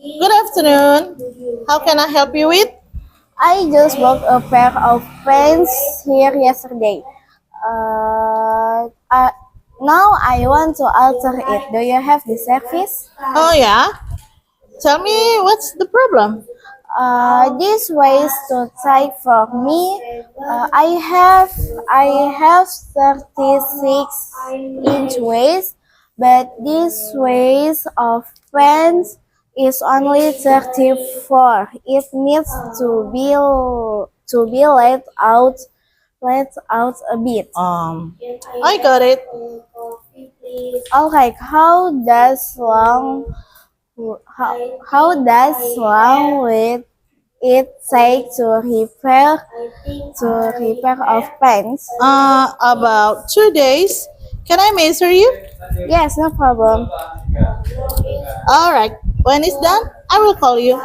Good afternoon. How can I help you with? I just bought a pair of pants here yesterday. Uh, uh, Now I want to alter it. Do you have the service? Oh yeah. Tell me what's the problem? This ways to type for me. I have 36-inch waist, but this waist of pants is only 34. It needs to be let out a bit. I got it. Okay, how does long with it take to repair of pants? About 2 days. Can I measure you? Yes, no problem. All right. When it's done, I will call you.